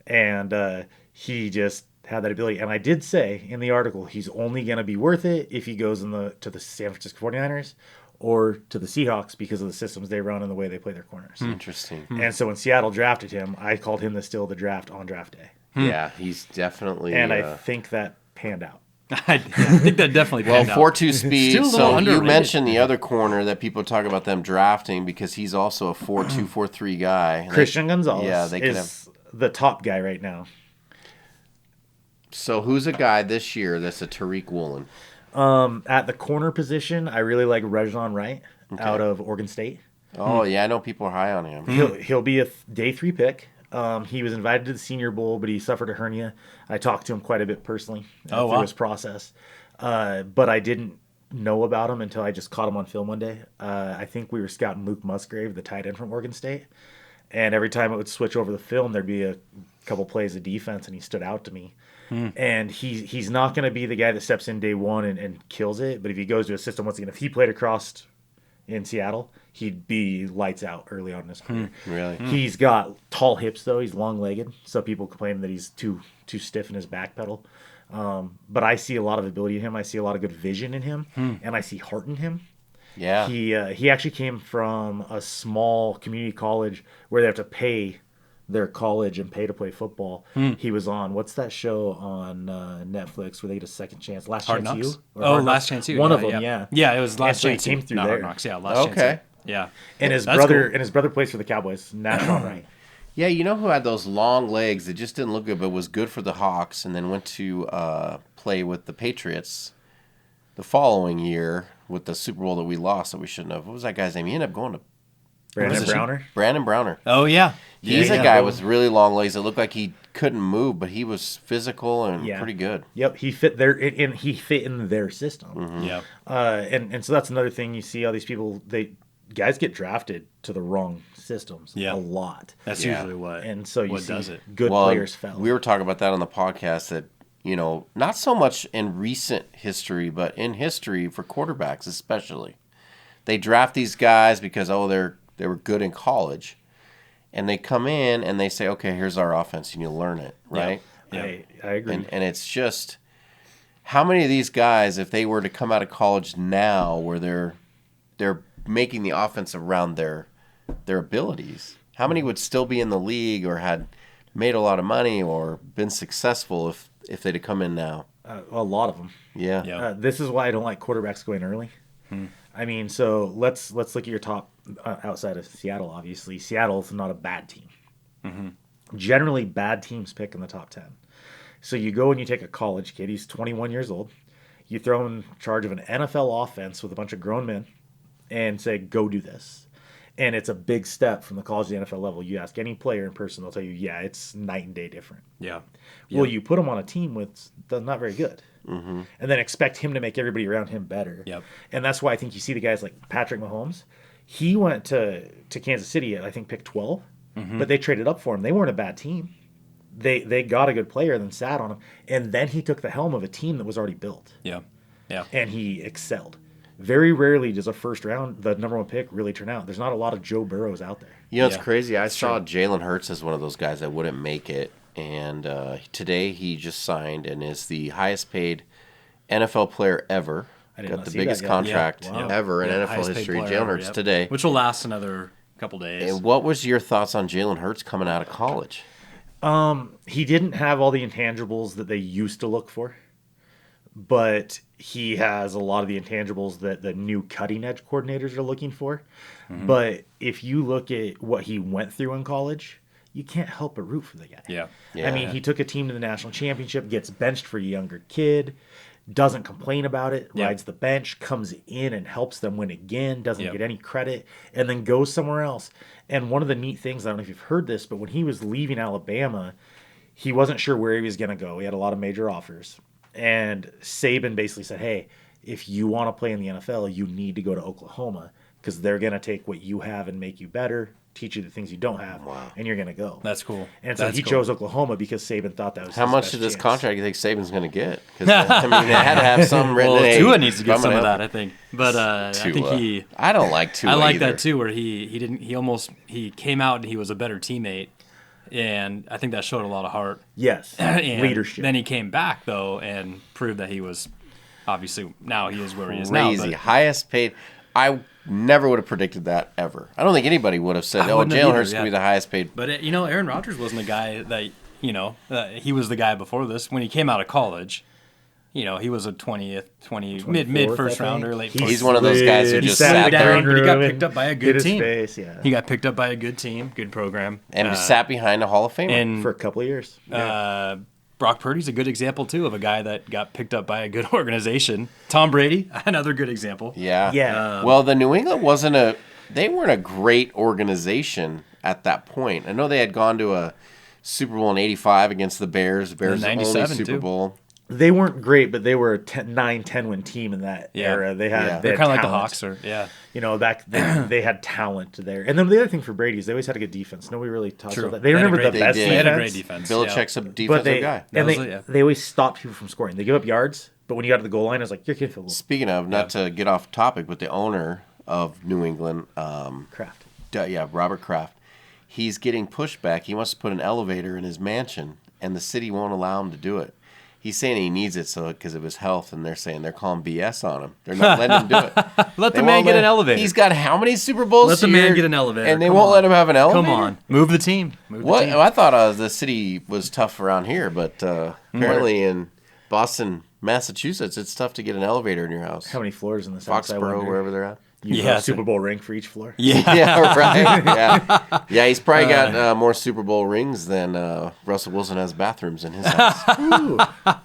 And he just had that ability. And I did say in the article, he's only going to be worth it if he goes to the San Francisco 49ers or to the Seahawks because of the systems they run and the way they play their corners. Interesting. And so when Seattle drafted him, I called him the steal of the draft on draft day. Yeah, he's definitely... And I think that panned out. I think that definitely panned out. 4.2 speed. Still a little So underrated. you mentioned the other corner that people talk about them drafting because he's also a 4.2, 4.3 guy. Christian Gonzalez they could is the top guy right now. So who's a guy this year that's a Tariq Woolen? At the corner position, I really like Rajon Wright out of Oregon State. Oh, yeah, I know people are high on him. He'll be a day 3 pick. He was invited to the Senior Bowl, but he suffered a hernia. I talked to him quite a bit personally through his process. But I didn't know about him until I just caught him on film one day. I think we were scouting Luke Musgrave, the tight end from Oregon State. And every time it would switch over the film, there'd be a couple plays of defense, and he stood out to me. And he's not going to be the guy that steps in day one and kills it. But if he goes to a system, once again, if he played across in Seattle, he'd be lights out early on in his career. Really? He's got tall hips, though. He's long-legged, so people complain that he's too stiff in his back pedal. But I see a lot of ability in him. I see a lot of good vision in him, and I see heart in him. Yeah. He actually came from a small community college where they have to pay their college and pay to play football. He was on, what's that show on Netflix where they get a second chance? Last Hard Chance Knocks? You? Last Chance You. One of them, yeah. Yeah, it was Last so he Chance came You. through Not there. Hard Knocks, yeah. Last Chance Okay. You. Yeah. And his That's brother plays for the Cowboys, National Right. Yeah, you know who had those long legs that just didn't look good but was good for the Hawks and then went to play with the Patriots the following year with the Super Bowl that we lost that we shouldn't have. What was that guy's name? He ended up going to Brandon Browner. Oh, yeah. He's a guy with really long legs that looked like he couldn't move, but he was physical and pretty good. Yep, he fit he fit in their system. Yeah. And so that's another thing you see all these people guys get drafted to the wrong systems a lot. That's usually what And so you what see does it. good players fell. We were talking about that on the podcast that, you know, not so much in recent history, but in history for quarterbacks especially. They draft these guys because they were good in college, and they come in and they say, okay, here's our offense, and you learn it, right? Yeah. I agree. And it's just, how many of these guys, if they were to come out of college now where they're making the offense around their abilities, how many would still be in the league or had made a lot of money or been successful if they'd have come in now? A lot of them. Yeah. This is why I don't like quarterbacks going early. I mean, so let's look at your top outside of Seattle. Obviously, Seattle's not a bad team. Generally, bad teams pick in the top 10. So you go and you take a college kid. He's 21 years old. You throw him in charge of an NFL offense with a bunch of grown men and say, go do this. And it's a big step from the college to the NFL level. You ask any player in person, they'll tell you, yeah, it's night and day different. Yeah. Well, you put him on a team that's not very good. And then expect him to make everybody around him better. Yep. And that's why I think you see the guys like Patrick Mahomes. He went to Kansas City at, I think, pick 12. But they traded up for him. They weren't a bad team. They got a good player and then sat on him. And then he took the helm of a team that was already built. Yeah. Yeah. And he excelled. Very rarely does a first round, the number one pick, really turn out. There's not a lot of Joe Burrows out there. You know, it's crazy. I saw Jalen Hurts as one of those guys that wouldn't make it. And today he just signed and is the highest paid NFL player ever. Got the biggest contract ever in NFL history. Jalen Hurts today. Which will last another couple days. And what was your thoughts on Jalen Hurts coming out of college? He didn't have all the intangibles that they used to look for. But he has a lot of the intangibles that the new cutting-edge coordinators are looking for. But if you look at what he went through in college, you can't help but root for the guy. Yeah. I mean, he took a team to the national championship, gets benched for a younger kid, doesn't complain about it, rides the bench, comes in and helps them win again, doesn't get any credit, and then goes somewhere else. And one of the neat things, I don't know if you've heard this, but when he was leaving Alabama, he wasn't sure where he was going to go. He had a lot of major offers. And Saban basically said, hey, if you want to play in the NFL, you need to go to Oklahoma because they're going to take what you have and make you better, teach you the things you don't have, and you're going to go. That's cool. And so he chose Oklahoma because Saban thought that was How his much best of this chance. contract do you think Saban's going to get? Because I mean, they had to have some written. Well, Tua needs to get some of that, I think. But I Tua. think I don't like Tua I like either. that too, where he came out and he was a better teammate. and I think that showed a lot of heart. Yes, And leadership. Then he came back though and proved that he was obviously now he is where he is now. Crazy, highest paid. I never would have predicted that ever. I don't think anybody would have said, Jalen Hurts could be the highest paid. But Aaron Rodgers wasn't a guy that he was the guy before this when he came out of college. He was a 20th, mid first rounder, late. He's one of those guys who just sat down, but he got picked up by a good team. He got picked up by a good team, good program, and sat behind a Hall of Famer for a couple of years. Brock Purdy's a good example too of a guy that got picked up by a good organization. Tom Brady, another good example. Yeah. Well, the New England they weren't a great organization at that point. I know they had gone to a Super Bowl in '85 against the Bears. The Bears' only Super Bowl. They weren't great, but they were a 9-10 win team in that era. They're kind of like the Hawks, back then they had talent there. And then the other thing for Brady is they always had a good defense. Nobody really talks about that. They were never the best defense. They had a great defense. Belichick's a defensive guy. And they always stopped people from scoring. They give up yards, but when you got to the goal line, it's like, you're kidding. Field goal. Speaking of, not to get off topic, but the owner of New England, Kraft. Robert Kraft, he's getting pushback. He wants to put an elevator in his mansion, and the city won't allow him to do it. He's saying he needs it because of his health, and they're calling BS on him. They're not letting him do it. Let the man get an elevator. He's got how many Super Bowls? Let the man get an elevator. And they won't let him have an elevator? Come on. Move the team. I thought the city was tough around here, but apparently in Boston, Massachusetts, it's tough to get an elevator in your house. How many floors in the South Side? Foxborough, wherever they're at. You have a Super Bowl ring for each floor? Yeah, right. Yeah, he's probably got more Super Bowl rings than Russell Wilson has bathrooms in his house. Ooh.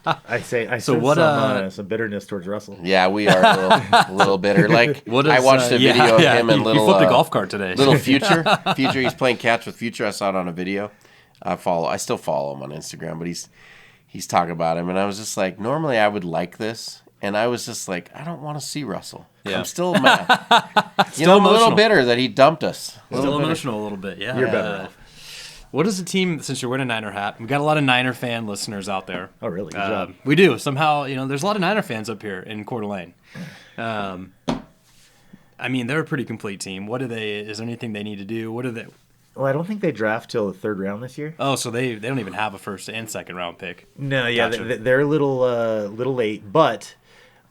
I sense some bitterness towards Russell. Yeah, we are a little bitter. Like, I watched a video of him and little... He flipped a golf cart today. Little Future. He's playing catch with Future. I saw it on a video. I still follow him on Instagram, but he's talking about him. And I was just like, normally I would like this. And I was just like, I don't want to see Russell. Yeah. I'm still mad. I'm a little bitter that he dumped us. Still emotional a little bit, yeah. You're better off. What is the team, since you're wearing a Niner hat, we've got a lot of Niner fan listeners out there. Oh, really? Good job. We do. Somehow, there's a lot of Niner fans up here in Coeur d'Alene. They're a pretty complete team. Is there anything they need to do? What are they... Well, I don't think they draft till the third round this year. Oh, so they don't even have a first and second round pick. No, yeah, gotcha. They're a little late, but...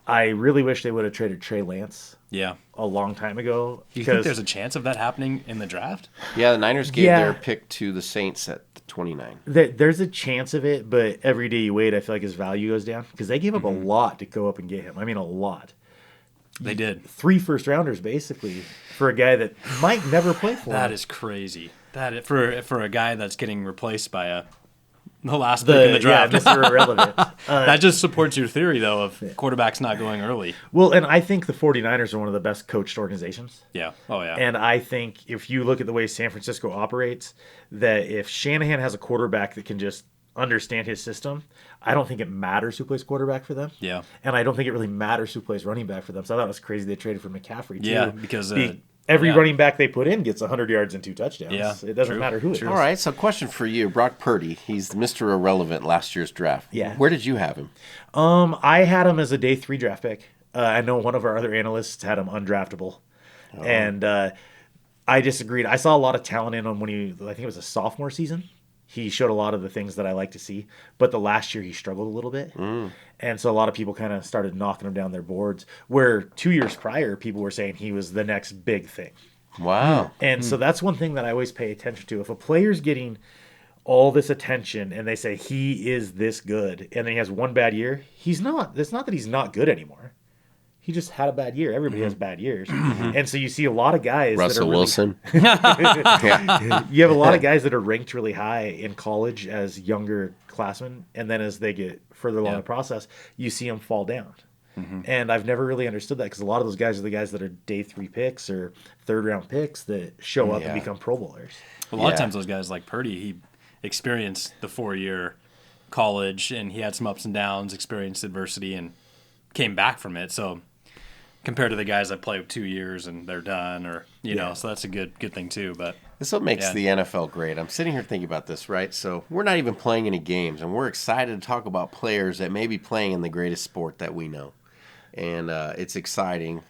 I really wish they would have traded Trey Lance a long time ago. Do you think there's a chance of that happening in the draft? Yeah, the Niners gave their pick to the Saints at 29. There's a chance of it, but every day you wait, I feel like his value goes down because they gave up a lot to go up and get him. I mean, a lot. They did. 3 first-rounders, basically, for a guy that might never play for him. That is crazy. For a guy that's getting replaced by the last pick in the draft. Yeah, Mr. Irrelevant. That just supports your theory, though, of quarterbacks not going early. Well, and I think the 49ers are one of the best coached organizations. Yeah. Oh, yeah. And I think if you look at the way San Francisco operates, that if Shanahan has a quarterback that can just understand his system, I don't think it matters who plays quarterback for them. Yeah. And I don't think it really matters who plays running back for them. So I thought it was crazy they traded for McCaffrey, too. Yeah, because... Every running back they put in gets 100 yards and 2 touchdowns. Yeah, it doesn't matter who it is. All right, so question for you. Brock Purdy, he's Mr. Irrelevant last year's draft. Yeah. Where did you have him? I had him as a day 3 draft pick. I know one of our other analysts had him undraftable. Oh. And I disagreed. I saw a lot of talent in him I think it was a sophomore season. He showed a lot of the things that I like to see. But the last year he struggled a little bit. And so a lot of people kind of started knocking him down their boards, where 2 years prior, people were saying he was the next big thing. Wow. And so that's one thing that I always pay attention to. If a player's getting all this attention and they say he is this good, and then he has one bad year, he's not. It's not that he's not good anymore. He just had a bad year. Everybody has bad years. And so you see a lot of guys Russell Wilson. You have a lot of guys that are ranked really high in college as younger classmen, and then as they get further along the process, you see them fall down. And I've never really understood that because a lot of those guys are the guys that are day 3 picks or third-round picks that show up and become Pro Bowlers. A lot of times those guys like Purdy, he experienced the 4-year college, and he had some ups and downs, experienced adversity, and came back from it. So compared to the guys that play 2 years and they're done, or so that's a good thing too. But this is what makes the NFL great. I'm sitting here thinking about this, right? So we're not even playing any games, and we're excited to talk about players that may be playing in the greatest sport that we know, and it's exciting.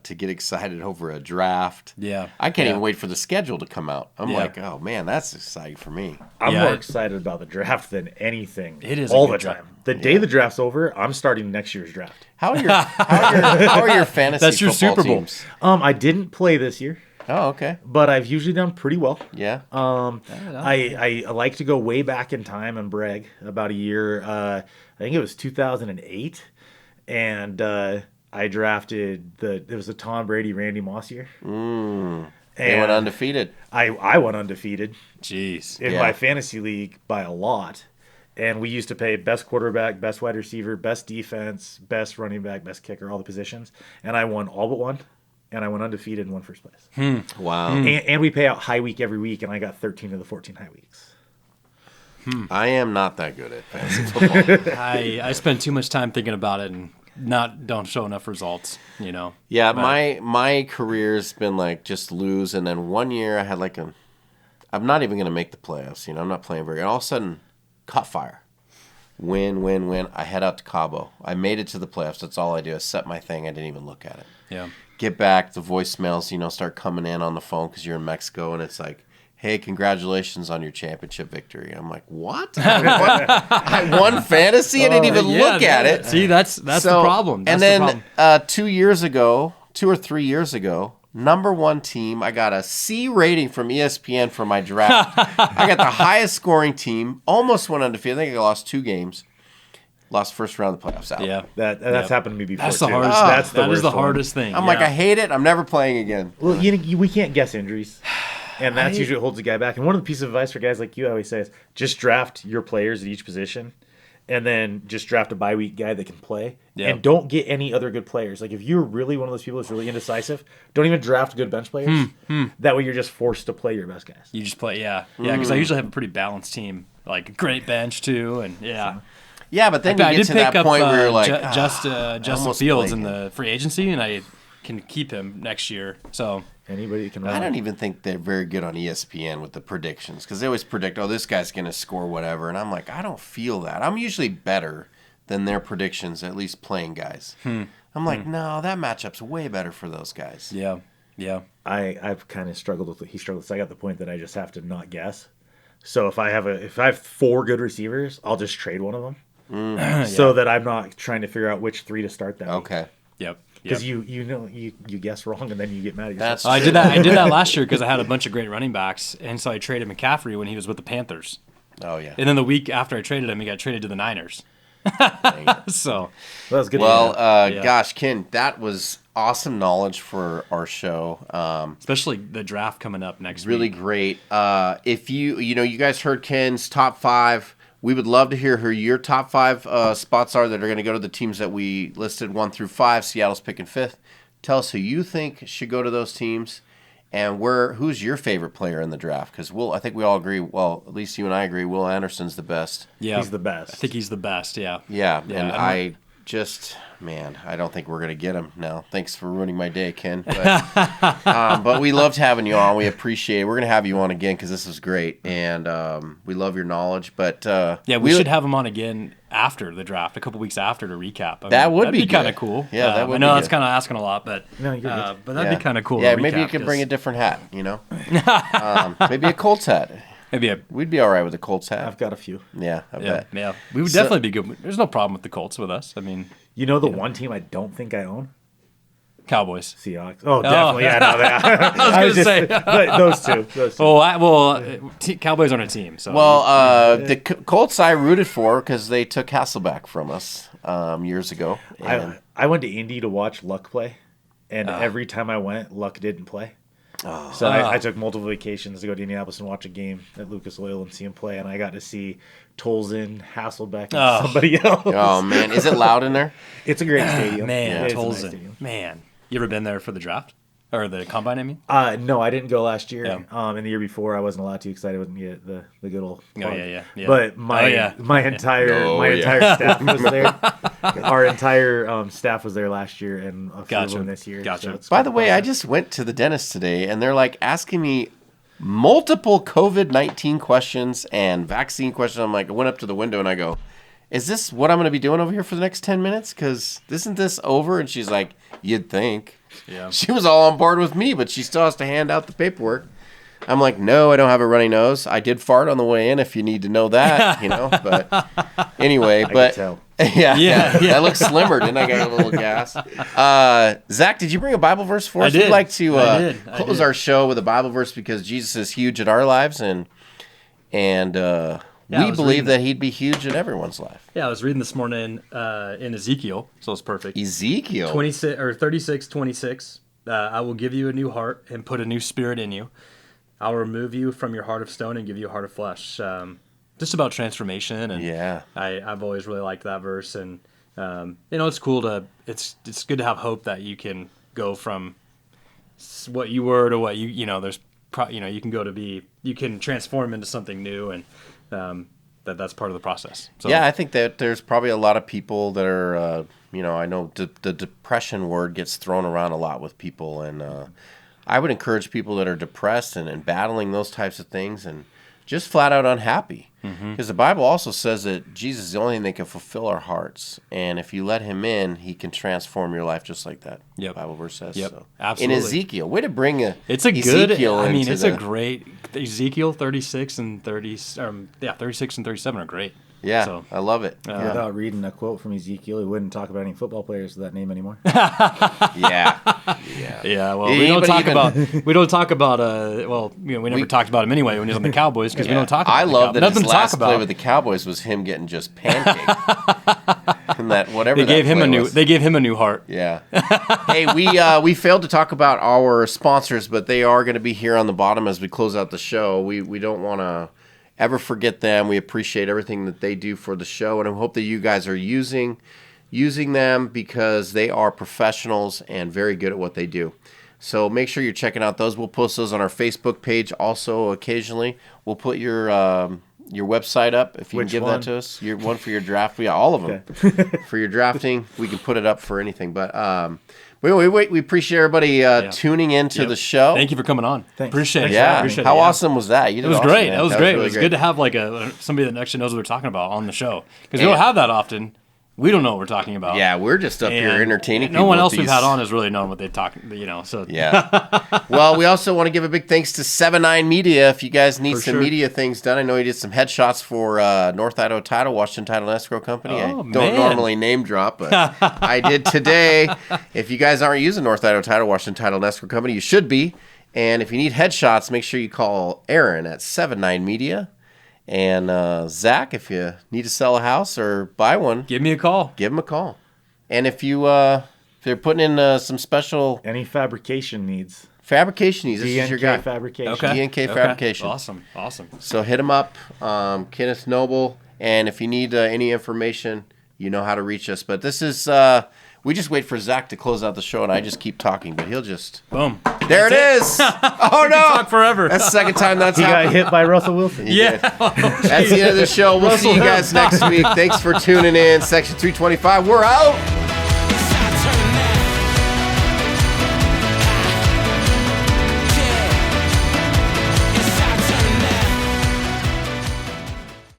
to get excited over a draft. Yeah. I can't even wait for the schedule to come out. I'm like, oh man, that's exciting for me. I'm more excited about the draft than anything. It is all the time. The day the draft's over, I'm starting next year's draft. How are your fantasy That's your football Super Bowl. teams? I didn't play this year, Oh, okay. but I've usually done pretty well. Yeah. I like to go way back in time and brag about a year. I think it was 2008, and I drafted it was the Tom Brady Randy Moss year. They went undefeated. I went undefeated Jeez. in my fantasy league by a lot. And we used to pay best quarterback, best wide receiver, best defense, best running back, best kicker, all the positions. And I won all but one. And I went undefeated and won first place. Wow. And we pay out high week every week, and I got 13 of the 14 high weeks. I am not that good at fantasy football. I spend too much time thinking about it and don't show enough results, you know. Yeah, my career's been like just lose, and then one year I had like I'm not even going to make the playoffs, you know. I'm not playing very good. And all of a sudden, caught fire. Win. I head out to Cabo. I made it to the playoffs. That's all I do. I set my thing. I didn't even look at it. Yeah. Get back, the voicemails, you know, start coming in on the phone because you're in Mexico, and it's like, hey, congratulations on your championship victory. I'm like, what? I won fantasy? I didn't even look at it. See, that's the problem. That's and the then 2 or 3 years ago, number one team, I got a C rating from ESPN for my draft. I got the highest scoring team, almost went undefeated. I think I lost 2 games. Lost first round of the playoffs out. Yeah. That's happened to me before, That's the too. hardest. That is the worst one. hardest thing. I'm like, I hate it. I'm never playing again. Well, we can't guess injuries. And that's usually what holds a guy back. And one of the pieces of advice for guys like you, I always say, is just draft your players at each position, and then just draft a bye week guy that can play. Yeah. And don't get any other good players. Like, if you're really one of those people that's really indecisive, don't even draft good bench players. That way you're just forced to play your best guys. You just play, yeah. Because I usually have a pretty balanced team. Like, a great bench, too, and Yeah, but then you get to that point where you're like, Justin Fields in the free agency, and I can keep him next year. So anybody can run. I don't even think they're very good on ESPN with the predictions because they always predict, oh, this guy's going to score whatever. And I'm like, I don't feel that. I'm usually better than their predictions, at least playing guys. I'm like, no, that matchup's way better for those guys. Yeah. I've kind of struggled with it. He struggles. I got the point that I just have to not guess. So if I have 4 good receivers, I'll just trade one of them. So that I'm not trying to figure out which 3 to start that week. Okay. Yep. Because you guess wrong and then you get mad at yourself. That's I did that last year because I had a bunch of great running backs, and so I traded McCaffrey when he was with the Panthers. Oh yeah. And then the week after I traded him, he got traded to the Niners. So that was good. Well, gosh, Ken, that was awesome knowledge for our show. Especially the draft coming up next really week. Great. If you guys heard Ken's top 5. We would love to hear who your top 5 spots are that are going to go to the teams that we listed 1 through 5. Seattle's picking 5th. Tell us who you think should go to those teams, and who's your favorite player in the draft? Because I think we all agree. Well, at least you and I agree. Will Anderson's the best. Yeah, he's the best. I think he's the best. Yeah. Yeah, and I don't think we're going to get him now. Thanks for ruining my day, Ken. But we loved having you on. We appreciate it. We're going to have you on again because this was great, and we love your knowledge. But we should have him on again after the draft, a couple weeks after to recap. That'd be kind of cool. Yeah, that would. I know that's kind of asking a lot, but no, you're good. But that'd be kind of cool. Yeah, to maybe you recap, could bring a different hat. You know, maybe a Colts hat. We'd be all right with a Colts hat. I've got a few. Yeah, I bet. Yeah, we would definitely be good. There's no problem with the Colts with us. I mean, one team I don't think I own? Cowboys. Seahawks. Oh, definitely. Yeah, no, I was going to say. But those two. Cowboys aren't a team. So. Well, the Colts I rooted for because they took Hasselbeck from us years ago. I went to Indy to watch Luck play, and every time I went, Luck didn't play. So I took multiple vacations to go to Indianapolis and watch a game at Lucas Oil and see him play, and I got to see Tolson, Hasselbeck, and somebody else. Oh, man. Is it loud in there? It's a great stadium. Man, Tolson. Nice stadium. Man. You ever been there for the draft? Or the combine, I mean? No, I didn't go last year. Yeah. And the year before, I wasn't allowed to because I didn't get the good old Oh, yeah. But my entire staff was there. Our entire staff was there last year and a few of them this year. Gotcha. So By the way, I just went to the dentist today, and they're like asking me multiple COVID-19 questions and vaccine questions. I'm like, I went up to the window and I go, is this what I'm going to be doing over here for the next 10 minutes? Because isn't this over? And she's like, you'd think. Yeah. She was all on board with me, but she still has to hand out the paperwork. I'm like, no, I don't have a runny nose. I did fart on the way in, if you need to know that, But anyway, yeah. I look slimmer, didn't I? Got a little gas. Zach, did you bring a Bible verse for us? I did. We'd like to I close did. our show with a Bible verse because Jesus is huge in our lives, and we believe that he'd be huge in everyone's life. Yeah, I was reading this morning in Ezekiel, so it's perfect. Ezekiel 26 or 36:26. I will give you a new heart and put a new spirit in you. I will remove you from your heart of stone and give you a heart of flesh. Just about transformation, and I've always really liked that verse, and it's cool to it's good to have hope that you can go from what you were to what you can go to be, you can transform into something new, and that's part of the process. So I think that there's probably a lot of people that are I know the depression word gets thrown around a lot with people, and I would encourage people that are depressed and battling those types of things and just flat out unhappy. Because the Bible also says that Jesus is the only thing that can fulfill our hearts. And if you let him in, he can transform your life just like that. Yep. The Bible verse says. Yep. So. Absolutely. In Ezekiel. Way to bring it's a Ezekiel good, into it's a great, Ezekiel 36 and 37 are great. Yeah, so, I love it. Without reading a quote from Ezekiel, he wouldn't talk about any football players with that name anymore. Yeah. Well, we don't talk about. We never talked about him anyway when he was on the Cowboys because we don't talk about. I love that nothing his to talk last about. play with the Cowboys was him getting just pancaked. And that whatever they gave that him play a new. was. They gave him a new heart. Yeah. Hey, we failed to talk about our sponsors, but they are going to be here on the bottom as we close out the show. We don't want to ever forget them. We appreciate everything that they do for the show, and I hope that you guys are using them because they are professionals and very good at what they do. So make sure you're checking out those. We'll post those on our Facebook page also occasionally. We'll put your website up if you can give that to us. Your one for your draft. Yeah, all of them. Okay. For your drafting, we can put it up for anything. But we appreciate everybody tuning into the show. Thank you for coming on. Thanks. Appreciate it. Yeah. Appreciate How it, awesome was that? You did it was awesome, great. man. That was That great. really It was good to have like somebody that actually knows what we're talking about on the show because we don't have that often. We don't know what we're talking about. Yeah, we're just up here entertaining people. No one else we've had on has really known what they talk. So yeah. Well, we also want to give a big thanks to 7-9 Media. If you guys need some media things done, I know you did some headshots for North Idaho Title, Washington Title and Escrow Company. I don't normally name drop, but I did today. If you guys aren't using North Idaho Title, Washington Title and Escrow Company, you should be. And if you need headshots, make sure you call Aaron at 7-9 Media. And Zach, if you need to sell a house or buy one, give me a call. Give him a call. And if they're putting in some special any fabrication needs, this is your guy. Fabrication. Okay. DK Fabrication. Awesome. So hit him up, Kenneth Noble. And if you need any information, you know how to reach us. But this is we just wait for Zach to close out the show, and I just keep talking, but he'll just boom. There it is. Oh no! Talk forever. That's the second time that's he happened. got hit by Russell Wilson. Yeah. That's the end of the show. We'll see you guys next week. Thanks for tuning in. Section 325. We're out.